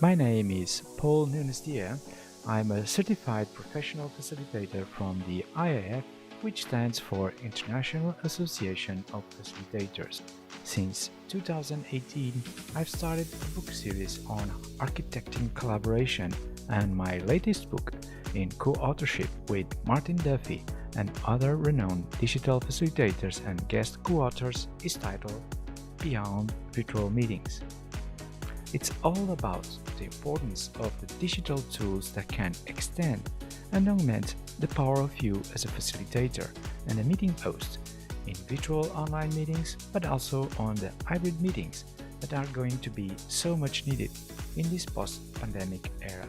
My name is Paul Nunes-Dier. I'm a certified professional facilitator from the IAF, which stands for International Association of Facilitators. Since 2018, I've started a book series on architecting collaboration, and my latest book, in co-authorship with Martin Duffy and other renowned digital facilitators and guest co-authors, is titled Beyond Virtual Meetings. It's all about the importance of the digital tools that can extend and augment the power of you as a facilitator and a meeting host in virtual online meetings, but also on the hybrid meetings that are going to be so much needed in this post-pandemic era.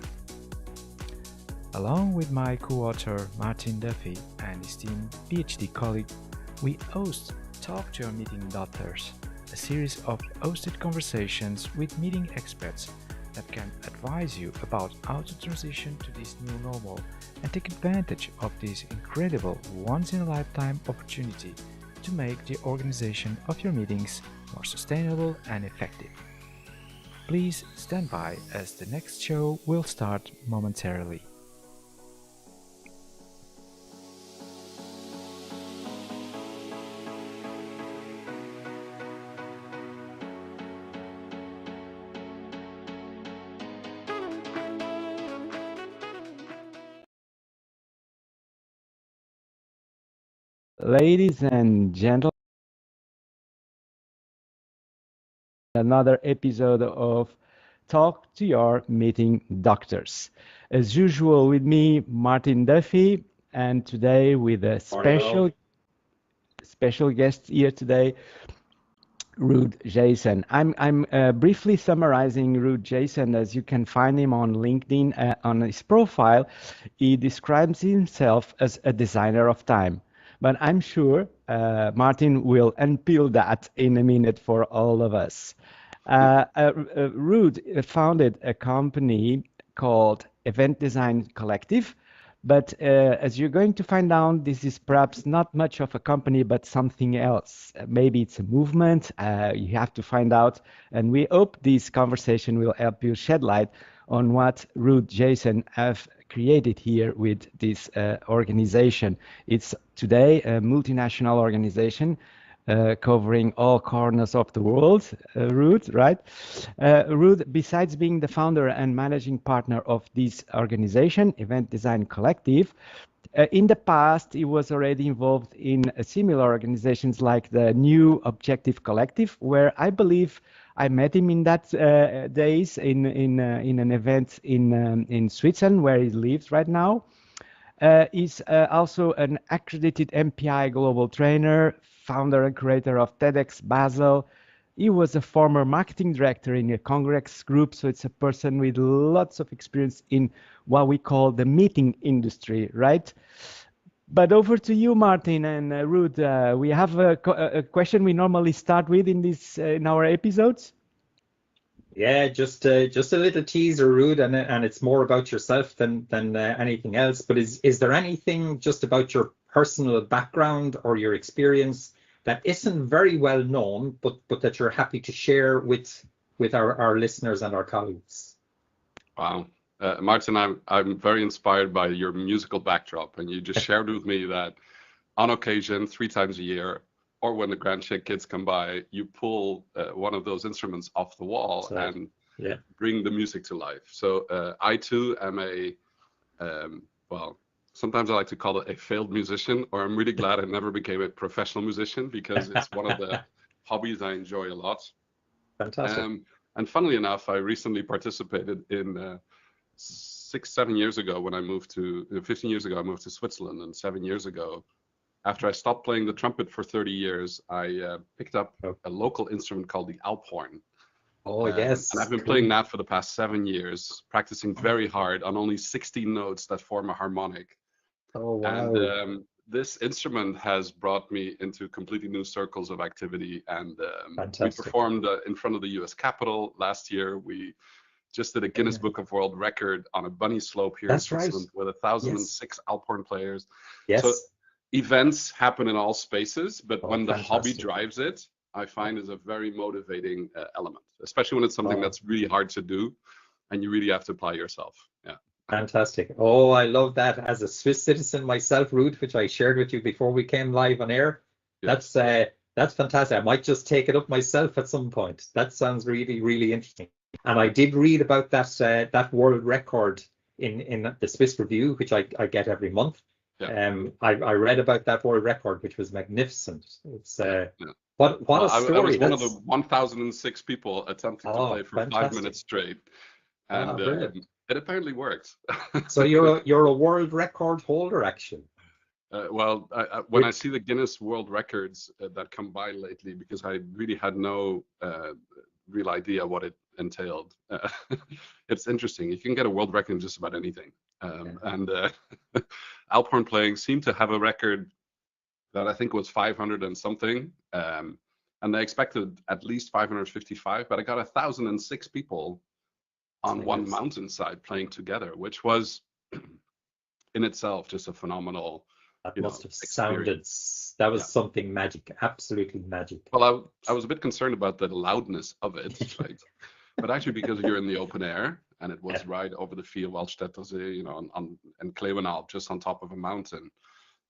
Along with my co-author Martin Duffy and esteemed PhD colleague, we host Talk to Your Meeting Doctors, a series of hosted conversations with meeting experts that can advise you about how to transition to this new normal and take advantage of this incredible once-in-a-lifetime opportunity to make the organization of your meetings more sustainable and effective. Please stand by as the next show will start momentarily. Ladies and gentlemen, another episode of Talk to Your Meeting Doctors. As usual, with me, Martin Duffy, and today with a special guest here today, Ruud Jason. I'm briefly summarizing Ruud Jason, as you can find him on LinkedIn. On his profile, he describes himself as a designer of time. But I'm sure Martin will unpeel that in a minute for all of us. Ruud founded a company called Event Design Collective. But as you're going to find out, this is perhaps not much of a company, but something else. Maybe it's a movement. You have to find out. And we hope this conversation will help you shed light on what Ruud Jason have created here with this organization. It's today a multinational organization covering all corners of the world, Ruud, right? Ruud, besides being the founder and managing partner of this organization, Event Design Collective, in the past, he was already involved in similar organizations like the New Objective Collective, where I believe I met him in that days in an event in Switzerland, where he lives right now. He's also an accredited MPI global trainer, founder and creator of TEDx Basel. He was a former marketing director in a Congress group, so it's a person with lots of experience in what we call the meeting industry, right? But over to you, Martin and Ruud. We have a question we normally start with in our episodes. Yeah, just a little teaser, Ruud, and it's more about yourself than anything else. But is there anything just about your personal background or your experience that isn't very well known, but that you're happy to share with our listeners and our colleagues? Wow. Martin, I'm very inspired by your musical backdrop, and you just shared with me that on occasion, 3 times a year, or when the grandkids come by, you pull one of those instruments off the wall and bring the music to life. So I too am well, sometimes I like to call it a failed musician, or I'm really glad I never became a professional musician, because it's one of the hobbies I enjoy a lot. Fantastic. And funnily enough, I recently participated in 7 years ago when I moved to 15 years ago, I moved to Switzerland, and 7 years ago, after I stopped playing the trumpet for 30 years, I picked up a local instrument called the Alphorn. Oh, yes. And I've been playing that for the past 7 years, practicing very hard on only 16 notes that form a harmonic. Oh, wow. And this instrument has brought me into completely new circles of activity. And we performed in front of the US Capitol last year. We just did a Guinness Book of World Record on a bunny slope here in Switzerland with 1,006 Alphorn players. Yes. So events happen in all spaces, but when the hobby drives it, I find is a very motivating element, especially when it's something that's really hard to do. and you really have to apply yourself. Yeah. Fantastic. Oh, I love that. As a Swiss citizen myself, Ruth, which I shared with you before we came live on air. Yes. That's fantastic. I might just take it up myself at some point. That sounds really, really interesting. And I did read about that world record in the Swiss Review, which I get every month. Yeah. I read about that world record, which was magnificent. It's Yeah. what Well, a story. I was one of the 1,006 people attempting to play for fantastic. 5 minutes straight, and Brilliant. it apparently worked. So you're a world record holder, actually. Well, when I see the Guinness World Records that come by lately, because I really had no real idea what it entailed, it's interesting. You can get a world record in just about anything. And Alphorn Playing seemed to have a record that I think was 500 and something, and they expected at least 555, but I got 1,006 people on one mountainside playing together, which was in itself just a phenomenal. That must have sounded. That was something magic, absolutely magic. Well, I was a bit concerned about the loudness of it, right? But actually, because you're in the open air and it was right over the field, Waldstättersee, on Klevenalp, just on top of a mountain,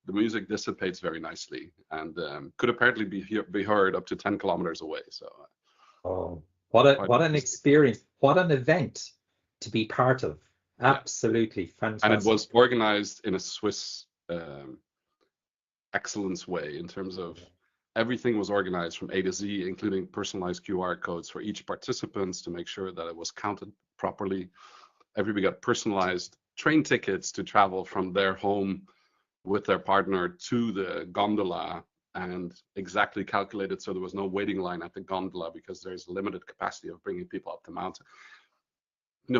the music dissipates very nicely and could apparently be heard up to 10 kilometers away. So, what an experience! What an event to be part of! Absolutely fantastic. And it was organized in a Swiss excellence way, in terms of everything was organized from A to Z, including personalized QR codes for each participant to make sure that it was counted properly. Everybody got personalized train tickets to travel from their home with their partner to the gondola, and exactly calculated so there was no waiting line at the gondola, because there's limited capacity of bringing people up the mountain.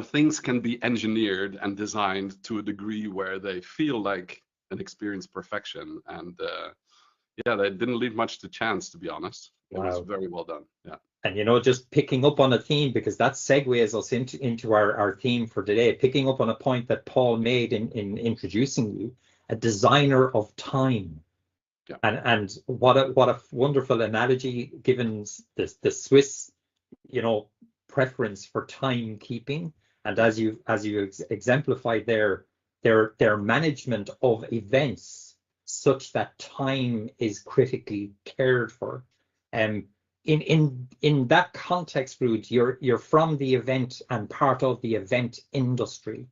Things can be engineered and designed to a degree where they feel like an experience perfection, and they didn't leave much to chance, to be honest. It was very well done. Yeah. And just picking up on a theme, because that segues us into our theme for today, picking up on a point that Paul made in introducing you, a designer of time. Yeah. And what a wonderful analogy, given the Swiss preference for timekeeping, and as you exemplified their management of events such that time is critically cared for. In that context, Ruud, you're from the event and part of the event industry.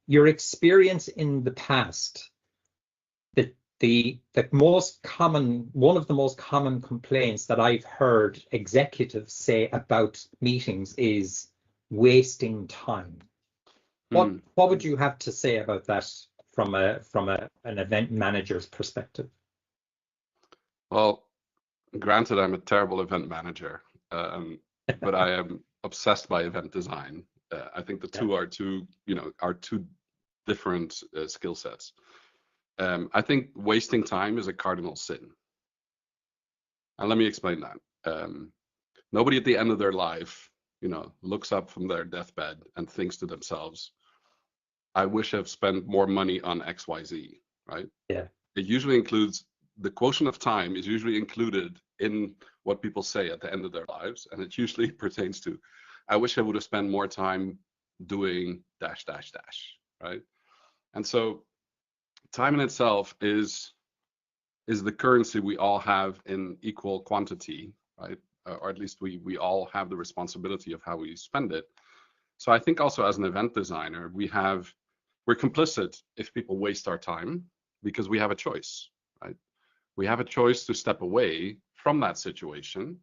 Your experience in the past, one of the most common complaints that I've heard executives say about meetings is wasting time. What would you have to say about that from an event manager's perspective? Well, granted, I'm a terrible event manager, but I am obsessed by event design. I think the two are two different skill sets. I think wasting time is a cardinal sin. And let me explain that. Nobody at the end of their life, looks up from their deathbed and thinks to themselves, I wish I've spent more money on XYZ, right? Yeah. It usually includes, the quotient of time is usually included in what people say at the end of their lives. And it usually pertains to, I wish I would have spent more time doing ... right? And so time in itself is the currency we all have in equal quantity, right? Or at least we all have the responsibility of how we spend it. So I think also as an event designer, we're complicit if people waste our time, because we have a choice, right? We have a choice to step away from that situation.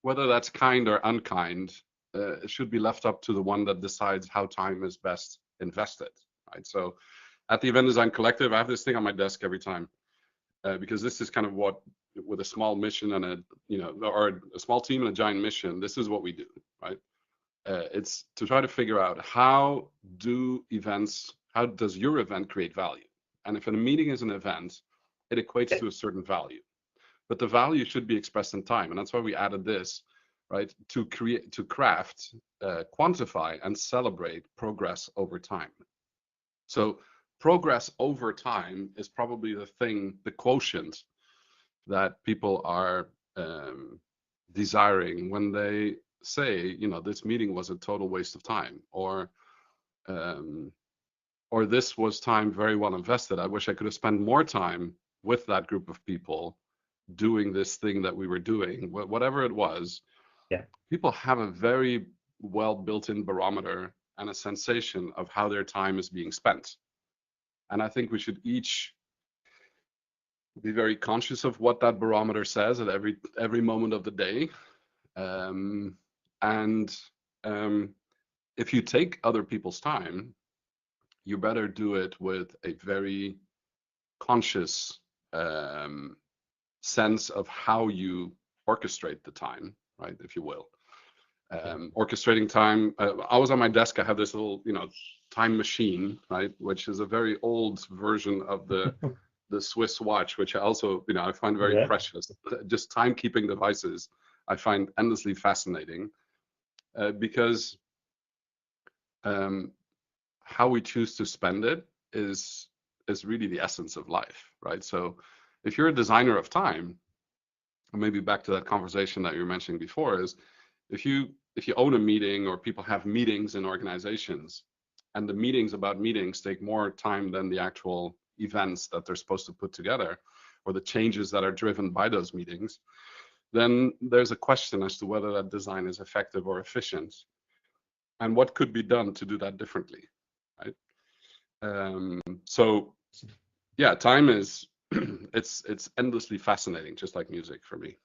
Whether that's kind or unkind, it should be left up to the one that decides how time is best invested, right? So at the Event Design Collective, I have this thing on my desk every time, because this is kind of what, with a small mission and or a small team and a giant mission, this is what we do, right? It's to try to figure out how does your event create value? And if a meeting is an event, it equates to a certain value, but the value should be expressed in time. And that's why we added this, right? To craft, quantify, and celebrate progress over time. So progress over time is probably the quotient that people are desiring when they say, you know, this meeting was a total waste of time, or this was time very well invested. I wish I could have spent more time with that group of people doing this thing that we were doing, whatever it was. Yeah. People have a very well built-in barometer and a sensation of how their time is being spent. And I think we should each be very conscious of what that barometer says at every moment of the day. If you take other people's time, you better do it with a very conscious sense of how you orchestrate the time, right, if you will. Orchestrating time. Always on my desk, I have this little, you know, time machine, right, which is a very old version of the Swiss watch, which I also, you know, I find very precious. Just timekeeping devices, I find endlessly fascinating, because how we choose to spend it is really the essence of life, right? So if you're a designer of time, or maybe back to that conversation that you were mentioning before, is if you own a meeting, or people have meetings in organizations, and the meetings about meetings take more time than the actual events that they're supposed to put together, or the changes that are driven by those meetings, then there's a question as to whether that design is effective or efficient, and what could be done to do that differently, right? So yeah, time is it's endlessly fascinating, just like music for me.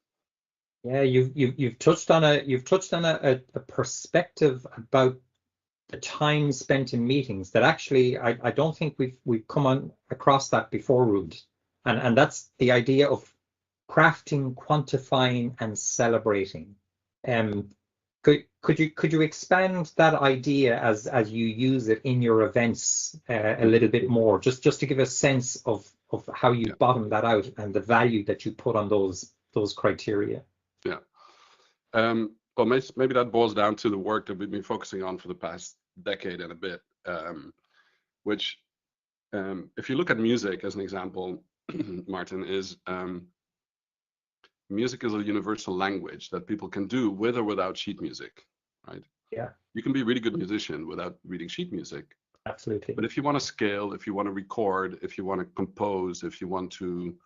Yeah, you've touched on a perspective about the time spent in meetings that actually I don't think we've come across that before, Ruud. And that's the idea of crafting, quantifying, and celebrating. Could you expand that idea as you use it in your events a little bit more, just to give a sense of how you bottom that out and the value that you put on those criteria? Yeah. Well, maybe that boils down to the work that we've been focusing on for the past decade and a bit, which, if you look at music as an example, Martin, is music is a universal language that people can do with or without sheet music, right? Yeah. You can be a really good musician without reading sheet music. Absolutely. But if you want to scale, if you want to record, if you want to compose, if you want to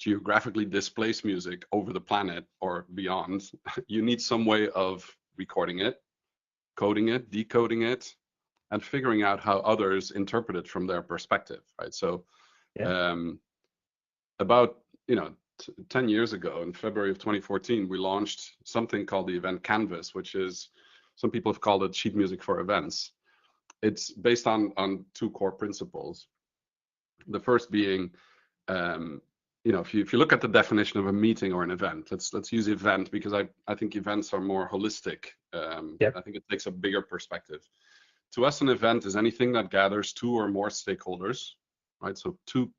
geographically displace music over the planet or beyond, you need some way of recording it, coding it, decoding it, and figuring out how others interpret it from their perspective, right? So about 10 years ago, in February of 2014, we launched something called the Event Canvas, which is, some people have called it sheet music for events. It's based on two core principles. The first being, if you look at the definition of a meeting or an event, let's use event, because I think events are more holistic. I think it takes a bigger perspective. To us, an event is anything that gathers two or more stakeholders, right? So two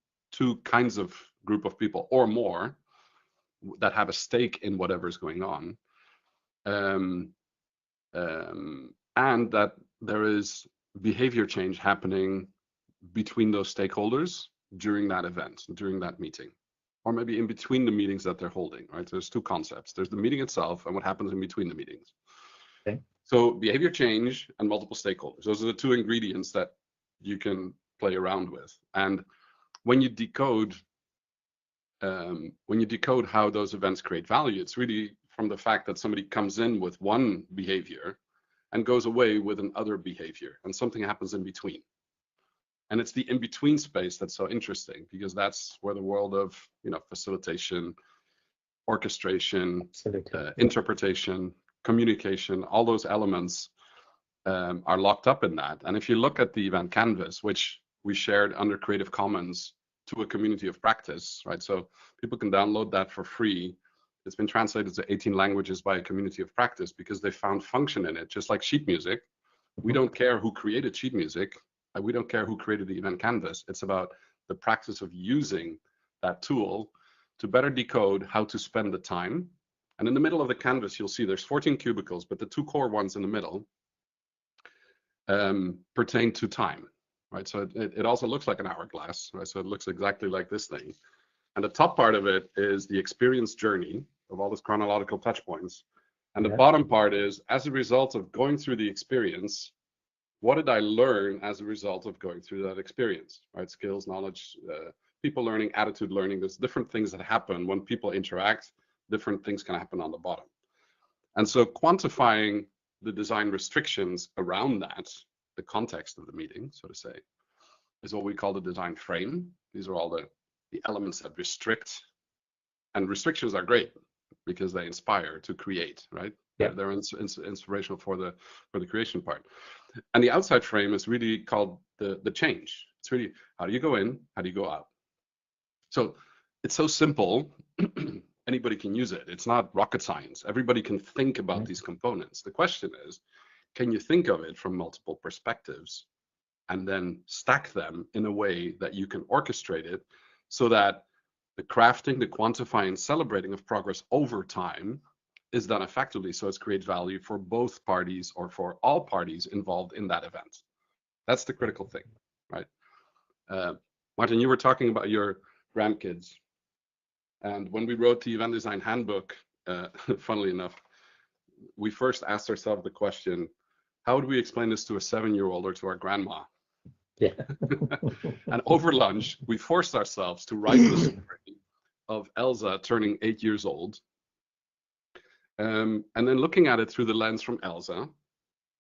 kinds of group of people or more that have a stake in whatever is going on, and that there is behavior change happening between those stakeholders during that event, during that meeting, or maybe in between the meetings that they're holding, right? There's two concepts. There's the meeting itself and what happens in between the meetings. Okay. So behavior change and multiple stakeholders, those are the two ingredients that you can play around with. And when you decode how those events create value, it's really from the fact that somebody comes in with one behavior and goes away with another behavior, and something happens in between. And it's the in-between space that's so interesting, because that's where the world of facilitation, orchestration, interpretation, communication, all those elements are locked up in that. And if you look at the Event Canvas, which we shared under Creative Commons to a community of practice, right? So people can download that for free. It's been translated to 18 languages by a community of practice because they found function in it, just like sheet music. We don't care who created sheet music. We don't care who created the Event Canvas. It's about the practice of using that tool to better decode how to spend the time. And in the middle of the canvas, you'll see there's 14 cubicles, but the two core ones in the middle pertain to time, right? So it also looks like an hourglass, right? So it looks exactly like this thing. And the top part of it is the experience journey of all these chronological touch points. And the Yeah. bottom part is, as a result of going through the experience, what did I learn as a result of going through that experience, right? Skills, knowledge, people learning, attitude learning. There's different things that happen when people interact. Different things can happen on the bottom. And so quantifying the design restrictions around that, the context of the meeting, so to say, is what we call the design frame. These are all the elements that restrict. And restrictions are great because they inspire to create, right? Yeah. They're inspirational for the creation part. And the outside frame is really called the change. It's really, how do you go in? How do you go out? So it's so simple. Anybody can use it. It's not rocket science. Everybody can think about these components. The question is, can you think of it from multiple perspectives and then stack them in a way that you can orchestrate it so that the crafting, the quantifying, celebrating of progress over time is done effectively, so it creates value for both parties or for all parties involved in that event. That's the critical thing, right? Martin, you were talking about your grandkids. And when we wrote the event design handbook, funnily enough, we first asked ourselves the question, how would we explain this to a 7-year-old or to our grandma? Yeah. And over lunch, we forced ourselves to write the story of Elsa turning 8 years old. And then looking at it through the lens from Elsa,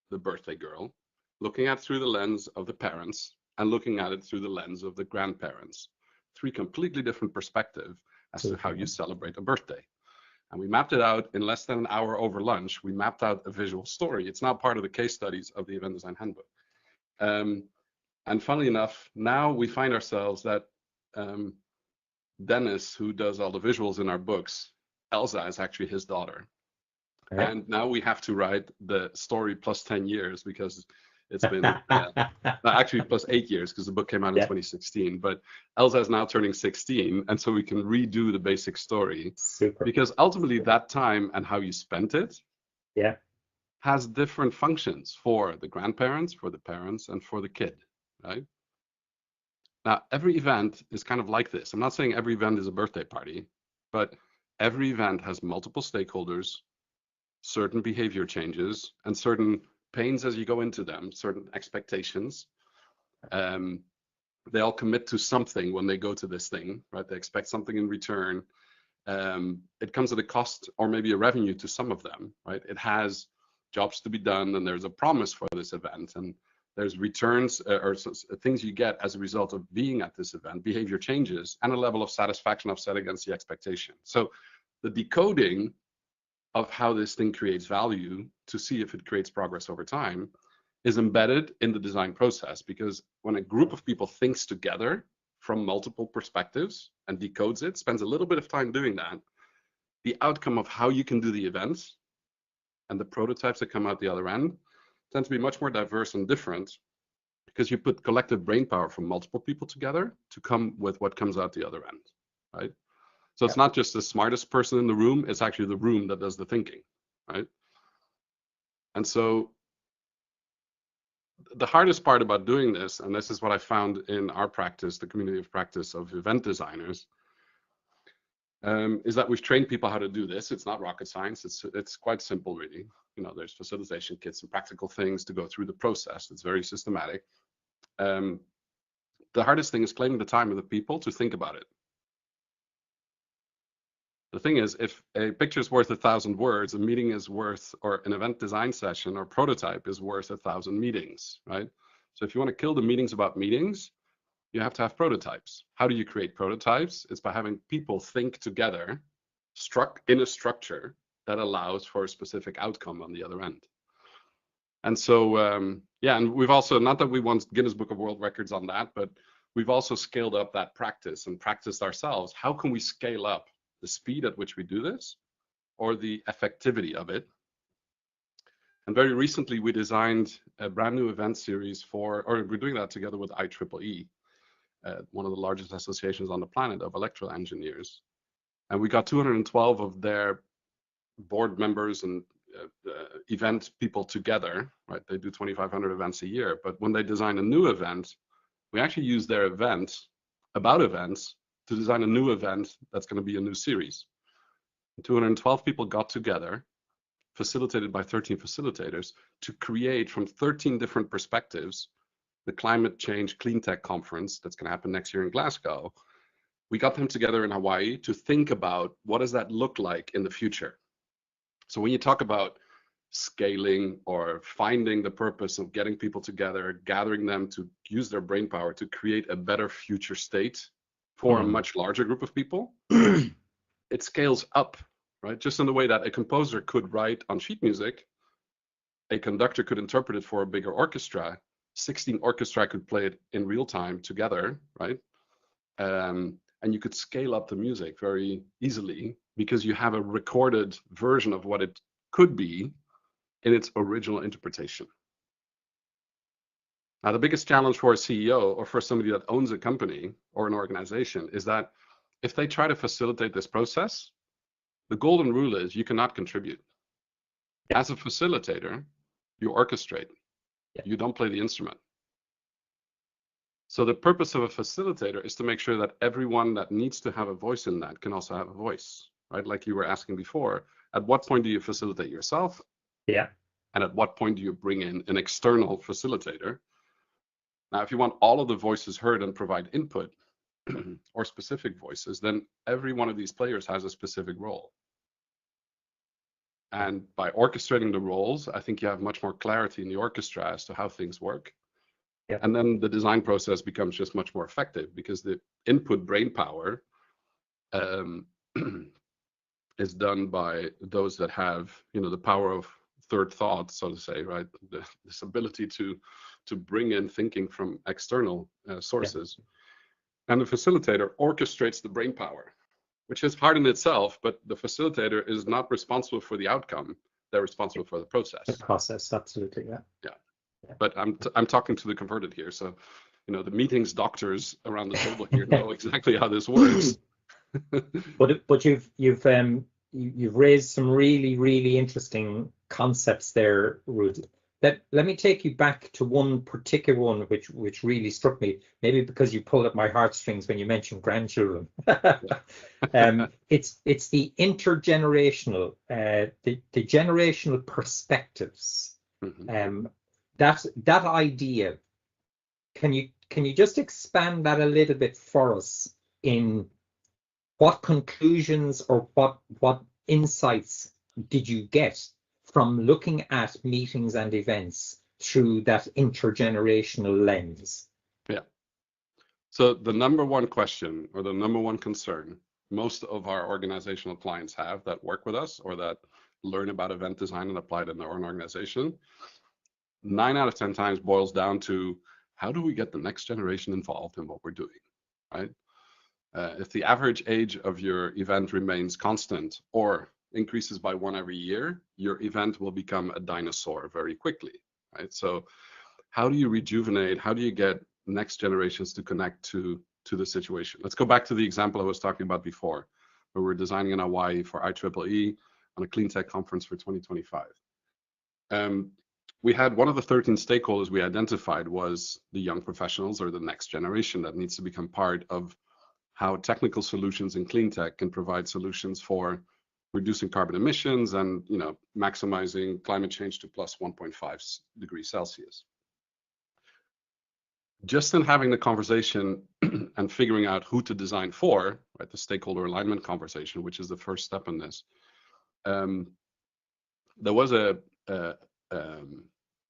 the birthday girl, looking at it through the lens of the parents, and looking at it through the lens of the grandparents. 3 completely different perspectives as to how you celebrate a birthday. And we mapped it out in less than an hour over lunch. We mapped out a visual story. It's now part of the case studies of the Event Design Handbook. And funnily enough, now we find ourselves that Dennis, who does all the visuals in our books, Elsa is actually his daughter. Okay. And now we have to write the story plus 10 years because it's been actually plus 8 years because the book came out in 2016. But Elsa is now turning 16, and so we can redo the basic story. Super. Because ultimately that time and how you spent it has different functions for the grandparents, for the parents, and for the kid, right? Now, every event is kind of like this. I'm not saying every event is a birthday party, but every event has multiple stakeholders, certain behavior changes, and certain pains as you go into them, certain expectations. They all commit to something when they go to this thing, right? They expect something in return. It comes at a cost or maybe a revenue to some of them, right? It has jobs to be done, and there's a promise for this event, and there's returns or things you get as a result of being at this event, behavior changes, and a level of satisfaction offset against the expectation. So the decoding of how this thing creates value to see if it creates progress over time is embedded in the design process, because when a group of people thinks together from multiple perspectives and decodes it, spends a little bit of time doing that, the outcome of how you can do the events and the prototypes that come out the other end tend to be much more diverse and different, because you put collective brain power from multiple people together to come with what comes out the other end, right? So it's not just the smartest person in the room, it's actually the room that does the thinking, right? And so the hardest part about doing this, and this is what I found in our practice, the community of practice of event designers, is that we've trained people how to do this. It's not rocket science. It's quite simple, really. You know, there's facilitation kits and practical things to go through the process. It's very systematic. The hardest thing is claiming the time of the people to think about it. The thing is, if a picture is worth 1,000 words, a meeting is worth, or an event design session or prototype is worth 1,000 meetings, right? So if you want to kill the meetings about meetings, you have to have prototypes. How do you create prototypes? It's by having people think together, in a structure that allows for a specific outcome on the other end. And so, and we've also, not that we want Guinness Book of World Records on that, but we've also scaled up that practice and practiced ourselves. How can we scale up the speed at which we do this, or the effectivity of it? And very recently, we designed a brand new event series or we're doing that together with IEEE, one of the largest associations on the planet of electrical engineers. And we got 212 of their board members and event people together, right? They do 2,500 events a year. But when they design a new event, we actually use their event about events to design a new event that's going to be a new series. 212 people got together facilitated by 13 facilitators, to create from 13 different perspectives the Climate Change Clean Tech Conference that's going to happen next year in Glasgow. We got them together in Hawaii to think about what does that look like in the future. So when you talk about scaling or finding the purpose of getting people together, gathering them to use their brain power to create a better future state for a much larger group of people, it scales up, right? Just in the way that a composer could write on sheet music, a conductor could interpret it for a bigger orchestra, 16 orchestra could play it in real time together, right? And you could scale up the music very easily because you have a recorded version of what it could be in its original interpretation. Now, the biggest challenge for a CEO or for somebody that owns a company or an organization is that if they try to facilitate this process, the golden rule is you cannot contribute. As a facilitator, you orchestrate. You don't play the instrument. So the purpose of a facilitator is to make sure that everyone that needs to have a voice in that can also have a voice, right? Like you were asking before, at what point do you facilitate yourself? Yeah. And at what point do you bring in an external facilitator? Now, if you want all of the voices heard and provide input or specific voices, then every one of these players has a specific role. And by orchestrating the roles, I think you have much more clarity in the orchestra as to how things work. Yeah. And then the design process becomes just much more effective because the input brain power is done by those that have, the power of third thought, so to say, right? This ability to bring in thinking from external sources. Yeah. And the facilitator orchestrates the brain power, which is hard in itself, but the facilitator is not responsible for the outcome. They're responsible for the process. The process, absolutely, yeah. Yeah. But I'm talking to the converted here, so the meetings doctors around the table here know exactly how this works. But you've raised some really, really interesting concepts there, Ruud. Let me take you back to one particular one which really struck me, maybe because you pulled at my heartstrings when you mentioned grandchildren. It's the intergenerational, the generational perspectives. Mm-hmm. That idea. Can you just expand that a little bit for us in what conclusions or what insights did you get from looking at meetings and events through that intergenerational lens? Yeah. So the number one question or the number one concern most of our organizational clients have that work with us or that learn about event design and apply it in their own organization, 9 out of 10 times boils down to how do we get the next generation involved in what we're doing, right? If the average age of your event remains constant or increases by 1 every year, your event will become a dinosaur very quickly, right? So how do you rejuvenate? How do you get next generations to connect to the situation? Let's go back to the example I was talking about before, where we're designing in Hawaii for IEEE on a clean tech conference for 2025. We had one of the 13 stakeholders we identified was the young professionals or the next generation that needs to become part of how technical solutions in clean tech can provide solutions for reducing carbon emissions and maximizing climate change to plus 1.5 degrees Celsius. Just in having the conversation and figuring out who to design for, right, the stakeholder alignment conversation, which is the first step in this, there was a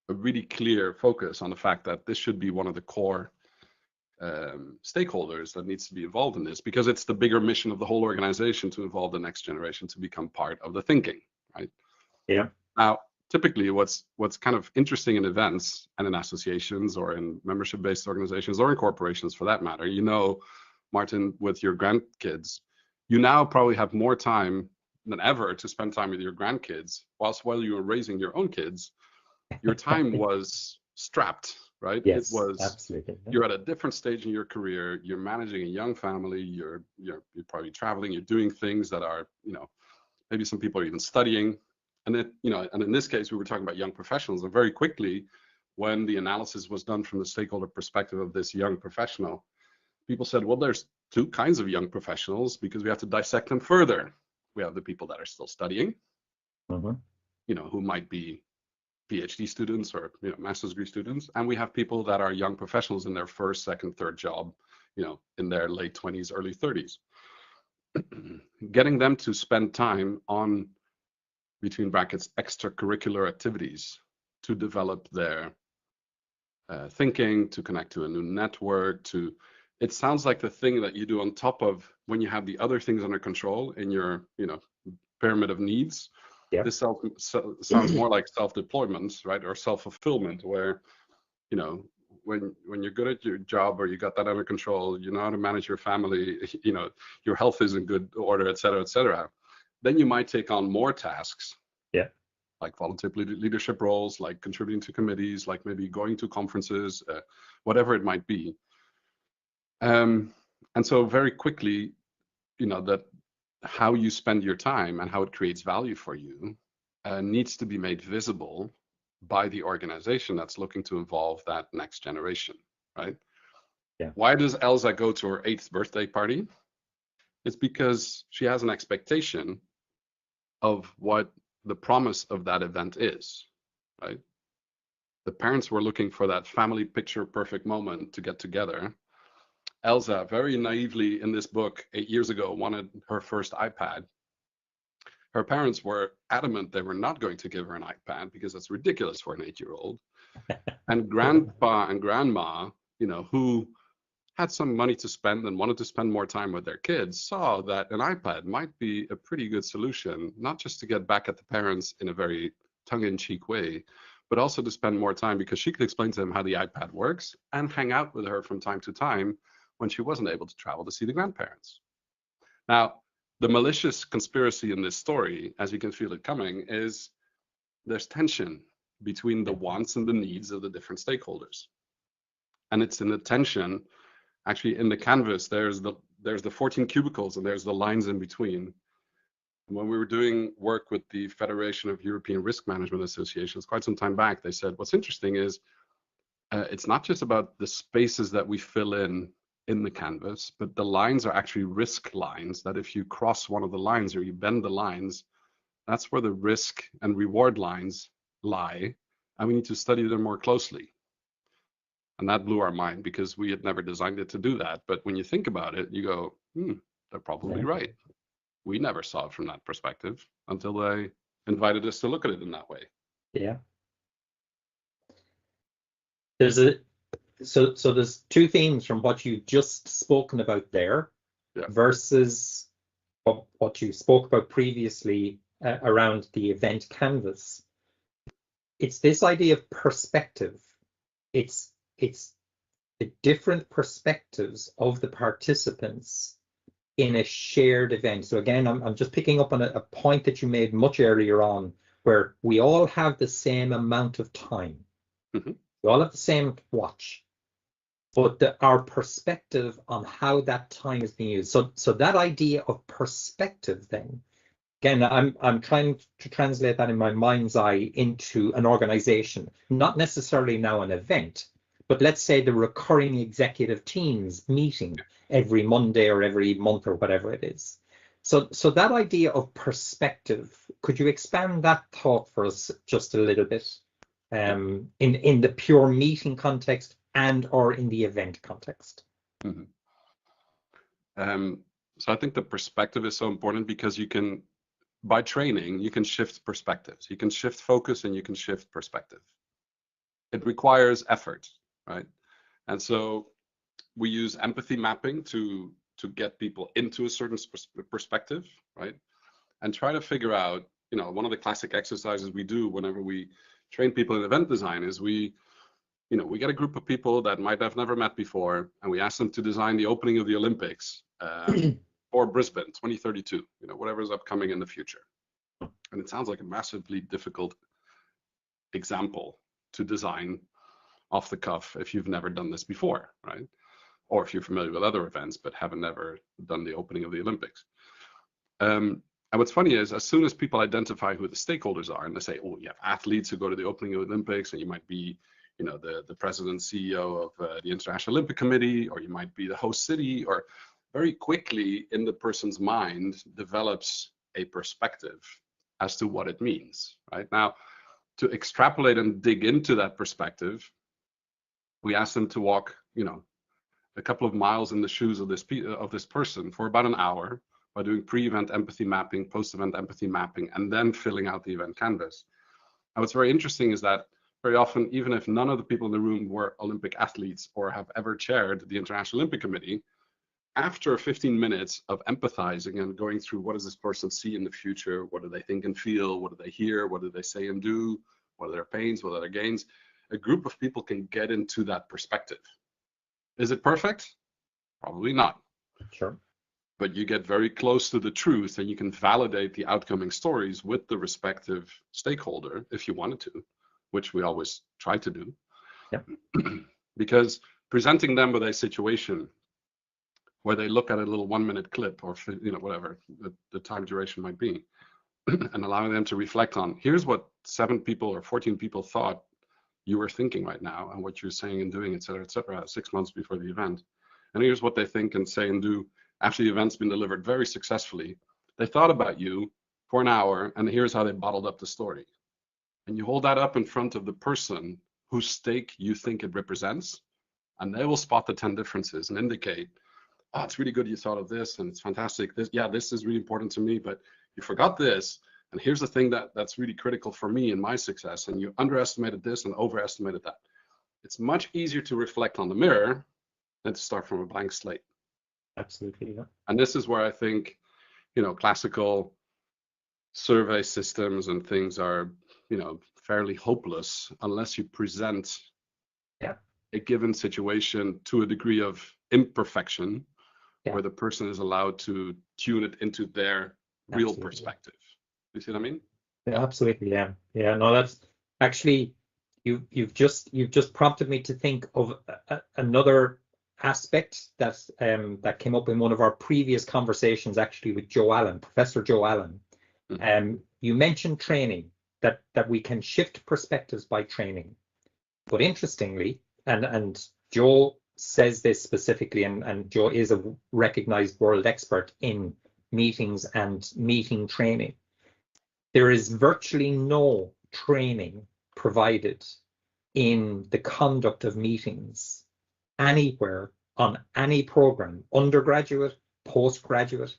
really clear focus on the fact that this should be one of the core stakeholders that needs to be involved in this, because it's the bigger mission of the whole organization to involve the next generation to become part of the thinking, right? Yeah. Now, typically what's kind of interesting in events and in associations or in membership-based organizations or in corporations for that matter, Martin, with your grandkids, you now probably have more time than ever to spend time with your grandkids, while you were raising your own kids. Your time was strapped, right? Yes, it was absolutely. You're at a different stage in your career. You're managing a young family. You're probably traveling. You're doing things that are, maybe some people are even studying. And and in this case, we were talking about young professionals. And very quickly, when the analysis was done from the stakeholder perspective of this young professional, people said, well, there's two kinds of young professionals because we have to dissect them further. We have the people that are still studying. Mm-hmm. who might be PhD students or master's degree students, and we have people that are young professionals in their first, second, third job, in their late 20s, early 30s. Getting them to spend time on, between brackets, extracurricular activities to develop their thinking, to connect to a new network, it sounds like the thing that you do on top of when you have the other things under control in your, pyramid of needs. Yeah. This sounds more like self-deployment, right? Or self-fulfillment, where, when you're good at your job or you got that under control, you know how to manage your family, your health is in good order, et cetera, then you might take on more tasks. Yeah. Like volunteer leadership roles, like contributing to committees, like maybe going to conferences, whatever it might be. And so very quickly, that how you spend your time and how it creates value for you needs to be made visible by the organization that's looking to involve that next generation, right? Yeah. Why does Elsa go to her 8th birthday party? It's because she has an expectation of what the promise of that event is, right? The parents were looking for that family picture perfect moment to get together. Elsa, very naively in this book 8 years ago, wanted her first iPad. Her parents were adamant they were not going to give her an iPad because that's ridiculous for an 8-year-old. And grandpa and grandma, who had some money to spend and wanted to spend more time with their kids, saw that an iPad might be a pretty good solution, not just to get back at the parents in a very tongue-in-cheek way, but also to spend more time because she could explain to them how the iPad works and hang out with her from time to time when she wasn't able to travel to see the grandparents. Now, the malicious conspiracy in this story, as you can feel it coming, is there's tension between the wants and the needs of the different stakeholders. And it's in the tension, actually in the canvas, there's the 14 cubicles and there's the lines in between. And when we were doing work with the Federation of European Risk Management Associations quite some time back, they said, what's interesting is it's not just about the spaces that we fill in the canvas, but the lines are actually risk lines, that if you cross one of the lines or you bend the lines, that's where the risk and reward lines lie, and we need to study them more closely. And that blew our mind because we had never designed it to do that. But when you think about it, you go, they're probably right. We never saw it from that perspective until they invited us to look at it in that way. Yeah. So there's two themes from what you just spoken about there, versus what you spoke about previously around the event canvas. It's this idea of perspective. It's the different perspectives of the participants in a shared event. So again, I'm just picking up on a point that you made much earlier on, where we all have the same amount of time. Mm-hmm. We all have the same watch, but our perspective on how that time is being used. So that idea of perspective, then, again, I'm trying to translate that in my mind's eye into an organization, not necessarily now an event, but let's say the recurring executive teams meeting every Monday or every month or whatever it is. So that idea of perspective, could you expand that thought for us just a little bit, in the pure meeting context and or in the event context? Mm-hmm. So I think the perspective is so important because you can, by training, you can shift perspectives. You can shift focus and you can shift perspective. It requires effort, right? And so we use empathy mapping to get people into a certain perspective, right? And try to figure out, one of the classic exercises we do whenever we train people in event design is we get a group of people that might have never met before, and we ask them to design the opening of the Olympics for Brisbane 2032, whatever is upcoming in the future. And it sounds like a massively difficult example to design off the cuff if you've never done this before, right? Or if you're familiar with other events but haven't never done the opening of the Olympics. And what's funny is, as soon as people identify who the stakeholders are, and they say, oh, you have athletes who go to the opening of the Olympics, and you might be, the president, CEO of the International Olympic Committee, or you might be the host city, or very quickly in the person's mind develops a perspective as to what it means, right? Now, to extrapolate and dig into that perspective, we asked them to walk, a couple of miles in the shoes of this person for about an hour by doing pre-event empathy mapping, post-event empathy mapping, and then filling out the event canvas. And what's very interesting is that very often, even if none of the people in the room were Olympic athletes or have ever chaired the International Olympic Committee, after 15 minutes of empathizing and going through what does this person see in the future, what do they think and feel, what do they hear, what do they say and do, what are their pains, what are their gains, a group of people can get into that perspective. Is it perfect? Probably not. Sure. But you get very close to the truth, and you can validate the outcoming stories with the respective stakeholder if you wanted to, which we always try to do. Yeah. Because presenting them with a situation where they look at a little 1-minute clip or whatever the time duration might be, and allowing them to reflect on, here's what 7 people or 14 people thought you were thinking right now and what you're saying and doing, et cetera, 6 months before the event. And here's what they think and say and do after the event's been delivered very successfully. They thought about you for an hour, and here's how they bottled up the story. And you hold that up in front of the person whose stake you think it represents, and they will spot the 10 differences and indicate, oh, it's really good you thought of this, and it's fantastic. This is really important to me, but you forgot this. And here's the thing that's really critical for me and my success. And you underestimated this and overestimated that. It's much easier to reflect on the mirror than to start from a blank slate. Absolutely. Yeah. And this is where I think, classical survey systems and things are, fairly hopeless unless you present a given situation to a degree of imperfection, where the person is allowed to tune it into their real perspective. You see what I mean? Yeah, absolutely. Yeah. No, that's actually you've just prompted me to think of another aspect that came up in one of our previous conversations, actually, with Joe Allen, Professor Joe Allen. You mentioned training, that we can shift perspectives by training, but interestingly, and Joe says this specifically, and Joe is a recognized world expert in meetings and meeting training. There is virtually no training provided in the conduct of meetings anywhere on any program, undergraduate, postgraduate.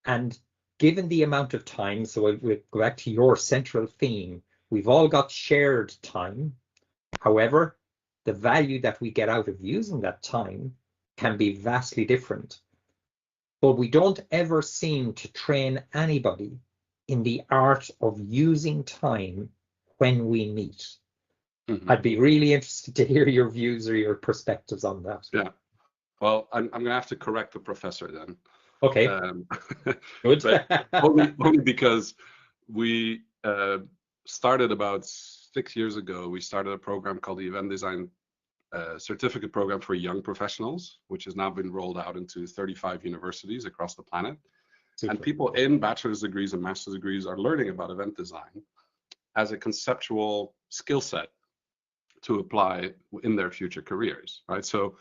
And given the amount of time, so we'll go back to your central theme, we've all got shared time. However, the value that we get out of using that time can be vastly different. But we don't ever seem to train anybody in the art of using time when we meet. I'd be really interested to hear your views or your perspectives on that. Yeah. Well, I'm going to have to correct the professor then. Okay. Good. only because we started about 6 years ago. We started a program called the Event Design Certificate Program for Young Professionals, which has now been rolled out into 35 universities across the planet. Super. And people in bachelor's degrees and master's degrees are learning about event design as a conceptual skill set to apply in their future careers, right? So,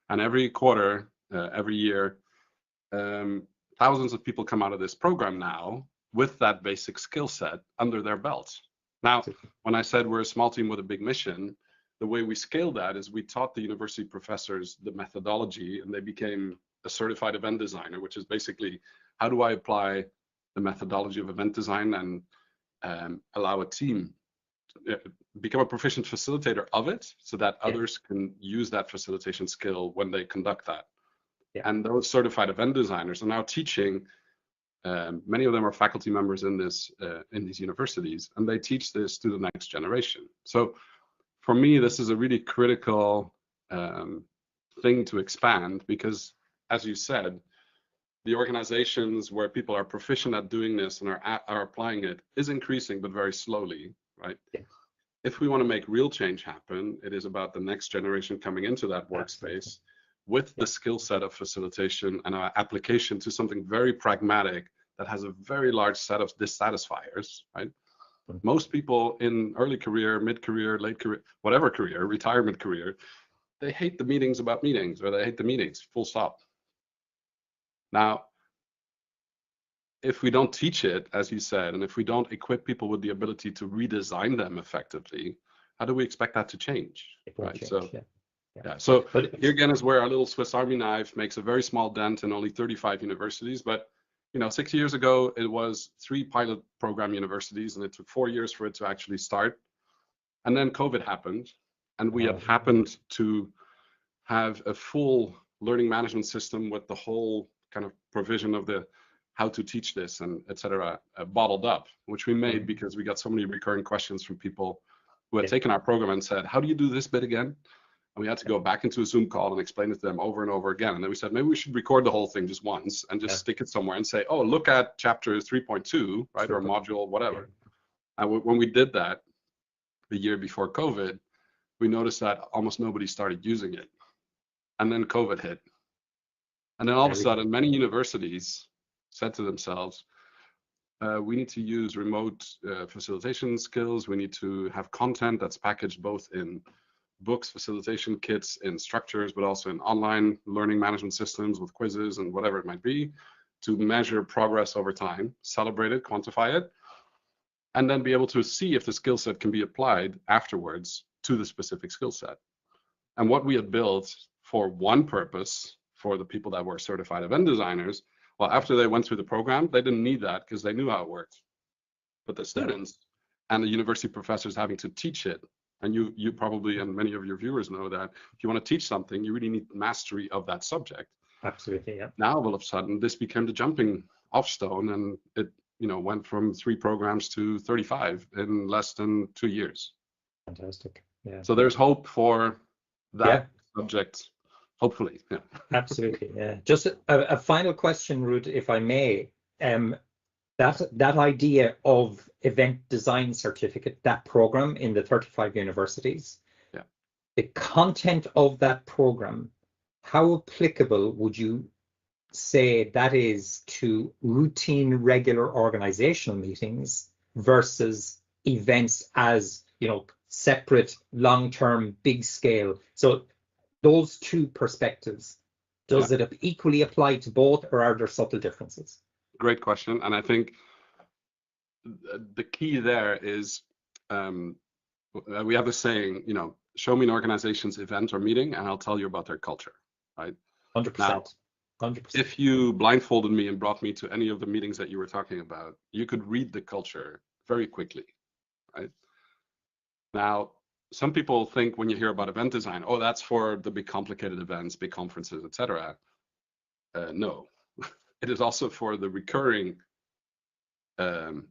and every quarter, every year, thousands of people come out of this program now with that basic skill set under their belts. Now, when I said we're a small team with a big mission, the way we scaled that is we taught the university professors the methodology, and they became a certified event designer, which is basically, how do I apply the methodology of event design and allow a team become a proficient facilitator of it, so that others can use that facilitation skill when they conduct that. And those certified event designers are now teaching. Many of them are faculty members in these universities, and they teach this to the next generation. So for me, this is a really critical thing to expand, because, as you said, the organizations where people are proficient at doing this and are applying it is increasing, but very slowly, right? Yeah. If we want to make real change happen, it is about the next generation coming into that workspace with the skill set of facilitation and our application to something very pragmatic that has a very large set of dissatisfiers, right? Most people in early career, mid-career, late career, whatever career, retirement career, they hate the meetings about meetings, or they hate the meetings, full stop. Now, if we don't teach it, as you said, and if we don't equip people with the ability to redesign them effectively, how do we expect that to change? It won't Right. change, So yeah. yeah. So But here again is where our little Swiss Army knife makes a very small dent in only 35 universities. But 6 years ago, it was 3 pilot program universities, and it took 4 years for it to actually start. And then COVID happened, and we have happened to have a full learning management system with the whole kind of provision of the how to teach this and et cetera, bottled up, which we made because we got so many recurring questions from people who had taken our program and said, how do you do this bit again? And we had to go back into a Zoom call and explain it to them over and over again. And then we said, maybe we should record the whole thing just once and just stick it somewhere and say, oh, look at chapter 3.2, right? Or module, whatever. And when we did that the year before COVID, we noticed that almost nobody started using it. And then COVID hit. And then all of a sudden, many universities said to themselves, we need to use remote facilitation skills. We need to have content that's packaged both in books, facilitation kits, in structures, but also in online learning management systems with quizzes and whatever it might be, to measure progress over time, celebrate it, quantify it, and then be able to see if the skill set can be applied afterwards to the specific skill set. And what we had built for one purpose for the people that were certified event designers, well, after they went through the program, they didn't need that because they knew how it worked. But the students and the university professors having to teach it, and you probably and many of your viewers know that if you want to teach something, you really need mastery of that subject. Absolutely, yeah. Now all of a sudden, this became the jumping off stone, and it went from 3 programs to 35 in less than 2 years. Fantastic. Yeah. So there's hope for that subject, hopefully. Yeah. Absolutely. Yeah. Just a final question, Ruud, if I may. That idea of event design certificate, that program in the 35 universities, the content of that program, how applicable would you say that is to routine, regular organizational meetings versus events as, separate, long-term, big scale? So those two perspectives, does it equally apply to both, or are there subtle differences? Great question. And I think the key there is we have a saying, show me an organization's event or meeting and I'll tell you about their culture, right? 100%. Now, 100%. if you blindfolded me and brought me to any of the meetings that you were talking about, you could read the culture very quickly, right? Now, some people think when you hear about event design, oh, that's for the big complicated events, big conferences, etc. No, it is also for the recurring, the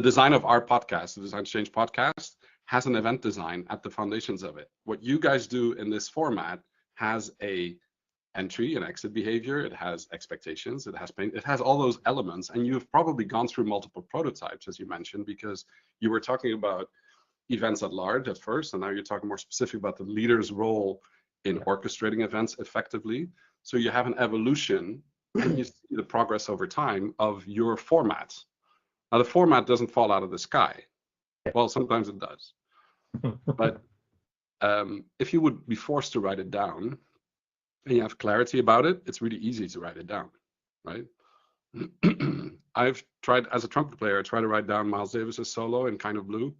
design of our podcast, the Design to Change podcast, has an event design at the foundations of it. What you guys do in this format has a entry and exit behavior, it has expectations, it has all those elements, and you've probably gone through multiple prototypes, as you mentioned, because you were talking about events at large at first, and now you're talking more specific about the leader's role in orchestrating events effectively. So you have an evolution and you see the progress over time of your format. Now the format doesn't fall out of the sky. Well, sometimes it does. But if you would be forced to write it down and you have clarity about it, it's really easy to write it down, right? I've tried, as a trumpet player, I try to write down Miles Davis's solo in Kind of Blue.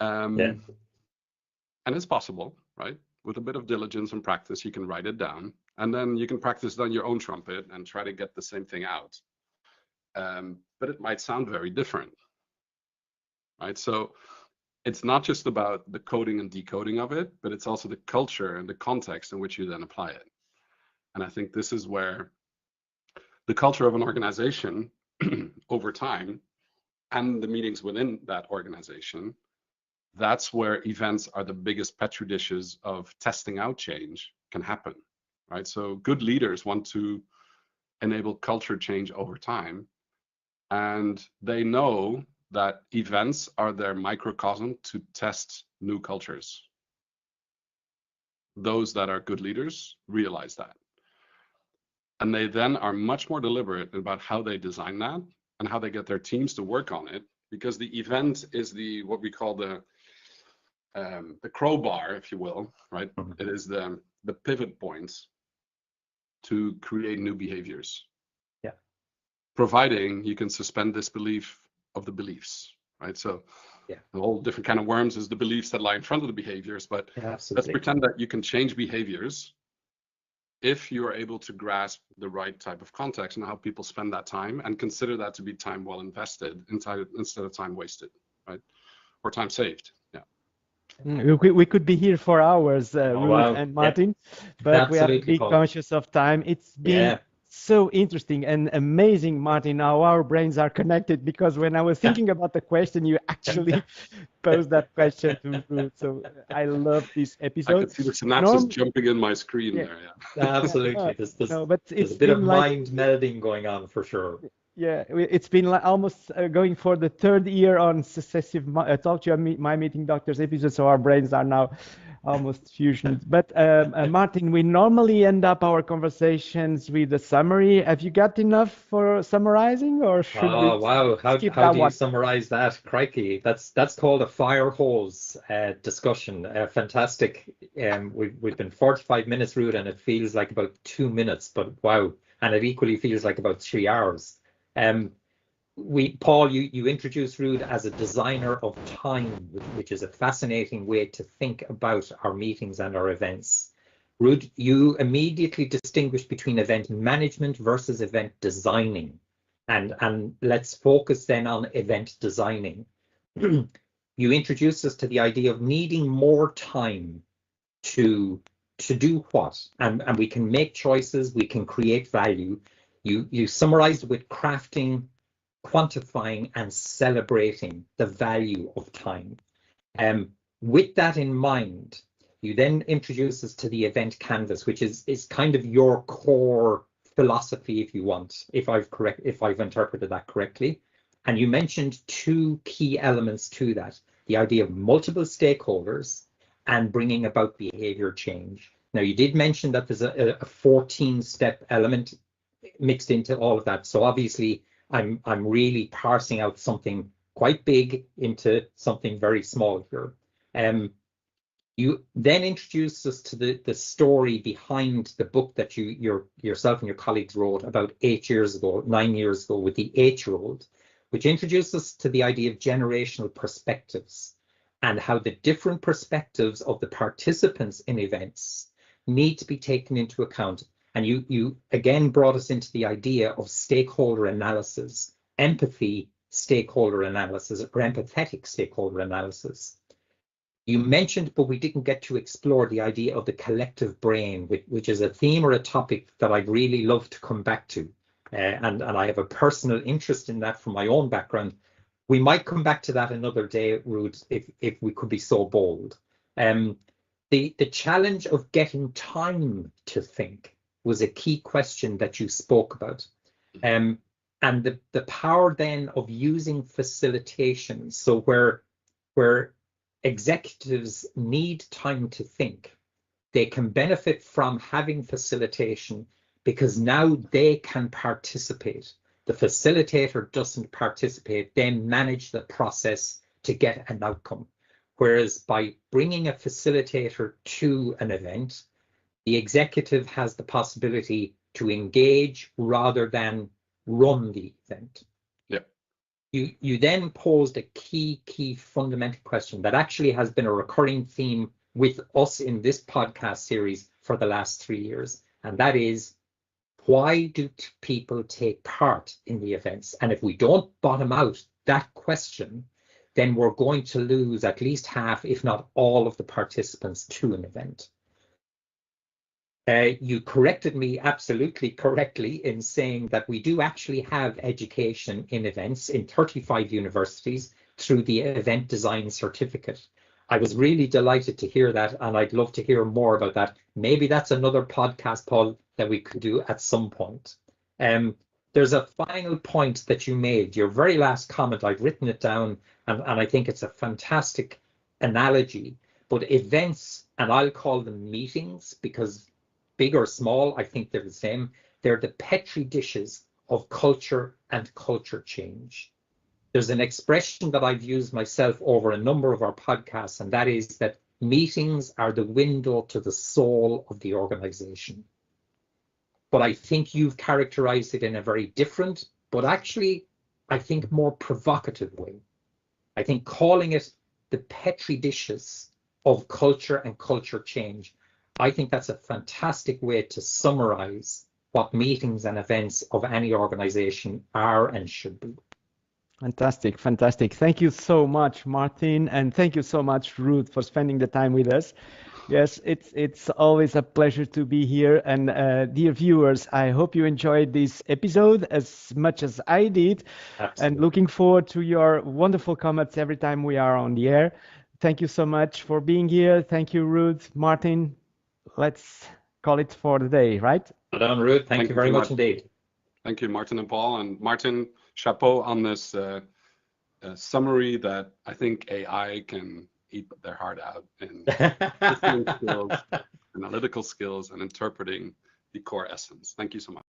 And it's possible, right? With a bit of diligence and practice, you can write it down, and then you can practice on your own trumpet and try to get the same thing out. But it might sound very different, right? So it's not just about the coding and decoding of it, but it's also the culture and the context in which you then apply it. And I think this is where the culture of an organization over time and the meetings within that organization, that's where events are the biggest petri dishes of testing out change can happen, right? So good leaders want to enable culture change over time, and they know that events are their microcosm to test new cultures. Those that are good leaders realize that. And they then are much more deliberate about how they design that and how they get their teams to work on it, because the event is what we call the crowbar, if you will, right? It is the pivot points to create new behaviors. Yeah. providing you can suspend disbelief of the beliefs, right? So Yeah. the whole different kind of worms is the beliefs that lie in front of the behaviors, but Yeah, let's absolutely. pretend that you can change behaviors if you are able to grasp the right type of context and how people spend that time and consider that to be time well invested instead of time wasted, right? Or time saved. Yeah. We could be here for hours, Oh, Ruud wow. and Yeah, Martin, but we have to absolutely, be Paul. conscious of time. It's been Yeah. so interesting and amazing, Martin, how our brains are connected, because when I was thinking about the question, you actually posed that question to Ruud. So I love this I episode. could see the synapses Norm, jumping in my screen yeah, there. Yeah. Absolutely. no, but There's it's a bit of been like, mind melding going on for sure. yeah, it's been like almost going for the third year on successive Talk to My Meeting Doctors episodes, so our brains are now almost fusioned. But Martin, we normally end up our conversations with a summary. Have you got enough for summarizing, or should we Oh, wow. skip How that do you one? summarize that? Crikey. That's called a fire hose discussion. Fantastic. We've been 45 minutes, Ruud, and it feels like about 2 minutes, but wow. And it equally feels like about 3 hours. Paul, you introduced Ruud as a designer of time, which is a fascinating way to think about our meetings and our events. Ruud, you immediately distinguish between event management versus event designing. And let's focus then on event designing. You introduced us to the idea of needing more time to do what? And we can make choices, we can create value. You summarized with crafting, quantifying and celebrating the value of time. With that in mind, you then introduce us to the event canvas, which is kind of your core philosophy, if you want, if I've interpreted that correctly. And you mentioned two key elements to that, the idea of multiple stakeholders and bringing about behavior change. Now, you did mention that there's a 14-step element mixed into all of that. So obviously, I'm really parsing out something quite big into something very small here. You then introduced us to the story behind the book that yourself and your colleagues wrote about 9 years ago with the 8-year-old, which introduced us to the idea of generational perspectives and how the different perspectives of the participants in events need to be taken into account. And you again brought us into the idea of stakeholder analysis, empathy stakeholder analysis, or empathetic stakeholder analysis. You mentioned, but we didn't get to explore the idea of the collective brain, which is a theme or a topic that I'd really love to come back to. And I have a personal interest in that from my own background. We might come back to that another day, Ruud, if we could be so bold. The challenge of getting time to think was a key question that you spoke about. And the power then of using facilitation. So where executives need time to think, they can benefit from having facilitation because now they can participate. The facilitator doesn't participate, they manage the process to get an outcome. Whereas by bringing a facilitator to an event, the executive has the possibility to engage rather than run the event. Yeah. You then posed a key fundamental question that actually has been a recurring theme with us in this podcast series for the last 3 years. And that is, why do people take part in the events? And if we don't bottom out that question, then we're going to lose at least half, if not all, of the participants to an event. You corrected me absolutely correctly in saying that we do actually have education in events in 35 universities through the event design certificate. I was really delighted to hear that, and I'd love to hear more about that. Maybe that's another podcast, Paul, that we could do at some point. There's a final point that you made, your very last comment. I've written it down, and I think it's a fantastic analogy. But events, and I'll call them meetings, because big or small, I think they're the same. They're the petri dishes of culture and culture change. There's an expression that I've used myself over a number of our podcasts, and that is that meetings are the window to the soul of the organization. But I think you've characterized it in a very different but actually, I think more provocative way. I think calling it the Petri dishes of culture and culture change, I think that's a fantastic way to summarize what meetings and events of any organization are and should be. Fantastic, fantastic. Thank you so much, Martin, and thank you so much, Ruth, for spending the time with us. Yes, it's always a pleasure to be here. And dear viewers, I hope you enjoyed this episode as much as I did. Absolutely. And looking forward to your wonderful comments every time we are on the air. Thank you so much for being here. Thank you, Ruth, Martin. Let's call it for the day, right? Well done, Ruth. Thank you very much much indeed. Thank you, Martin and Paul. And Martin, chapeau on this summary that I think AI can eat their heart out in listening skills, analytical skills, and interpreting the core essence. Thank you so much.